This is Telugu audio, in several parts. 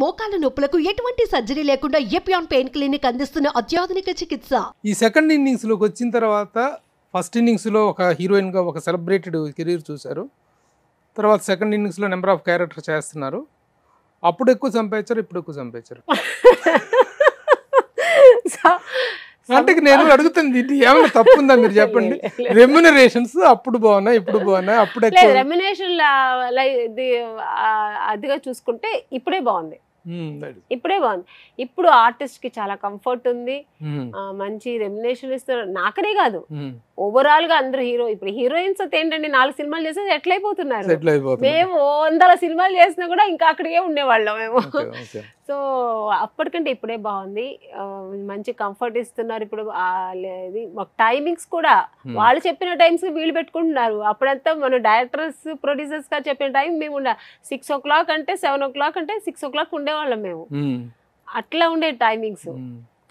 మోకాల నొప్పులకు ఎటువంటి సర్జరీ లేకుండా ఎపియాన్ పెయిన్ క్లినిక్ అందిస్తున్న అత్యాధునిక చికిత్స. ఈ సెకండ్ ఇన్నింగ్స్ లోకి వచ్చిన తర్వాత ఫస్ట్ ఇన్నింగ్స్ లో ఒక హీరోయిన్ గా ఒక సెలబ్రేటెడ్ కెరీర్ చూశారు. తర్వాత సెకండ్ ఇన్నింగ్స్ లో నెంబర్ ఆఫ్ క్యారెక్టర్ చేస్తున్నారు. అప్పుడు ఎక్కువ సంపాదించారు, ఇప్పుడు ఎక్కువ సంపాదించారు. అంటే నేను అడుగుతుంది ఏమైనా తప్పు ఉందా మీరు చెప్పండి. రెమ్యునరేషన్స్ అప్పుడు బాగున్నాయి, ఇప్పుడు బాగున్నాయి, అప్పుడు రెమ్యునరేషన్ అదిగా చూసుకుంటే ఇప్పుడే బాగుంది. ఇప్పుడే బాగుంది. ఇప్పుడు ఆర్టిస్ట్ కి చాలా కంఫర్ట్ ఉంది, మంచి రెమ్యునరేషన్ ఇస్తారు. నాకనే కాదు, ఓవరాల్ గా అందరూ ఇప్పుడు హీరోయిన్స్ ఏంటంటే 4 సినిమాలు చేస్తే సెటిల్ అయిపోతున్నారు. మేము 100 సినిమాలు చేసినా కూడా ఇంకా అక్కడికే ఉండేవాళ్ళం మేము. సో అప్పటికంటే ఇప్పుడే బాగుంది, మంచి కంఫర్ట్ ఇస్తున్నారు. ఇప్పుడు టైమింగ్స్ కూడా వాళ్ళు చెప్పిన టైమ్స్ వీళ్ళు పెట్టుకుంటున్నారు. అప్పుడంతా మన డైరెక్టర్స్ ప్రొడ్యూసర్స్ గా చెప్పిన టైం మేము 6 o'clock అంటే 7 o'clock అంటే 6 o'clock ఉండేవాళ్ళం మేము. అట్లా ఉండే టైమింగ్స్.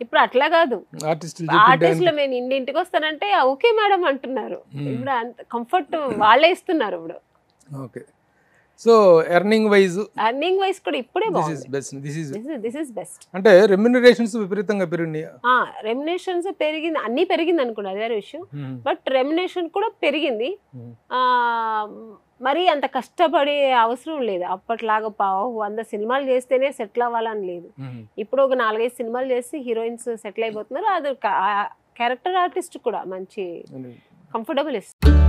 ఇప్పుడు అట్లా కాదు, ఆర్టిస్టులు నేను ఇంటికి వస్తానంటే ఓకే మేడం అంటున్నారు. ఇప్పుడు అంత కంఫర్ట్ వాళ్ళే ఇస్తున్నారు ఇప్పుడు. ఓకే, సో ఎర్నింగ్ వైజ్ కూడా ఇప్పుడే దిస్ ఇస్ బెస్ట్. అంటే రెమ్యునరేషన్స్ విపరీతంగా పెరిగినాయి. రెమ్యునరేషన్స్ పెరిగింది, అన్ని పెరిగింది అనుకోండి, అది వేరే విషయం. బట్ రెమ్యునరేషన్ కూడా పెరిగింది. మరి అంత కష్టపడే అవసరం లేదు. అప్పట్లాగా 100 సినిమాలు చేస్తేనే సెటిల్ అవ్వాలని లేదు. ఇప్పుడు ఒక 4-5 సినిమాలు చేసి హీరోయిన్స్ సెటిల్ అయిపోతున్నారు. అది క్యారెక్టర్ ఆర్టిస్ట్ కూడా మంచి కంఫర్టబుల్ ఇస్తుంది.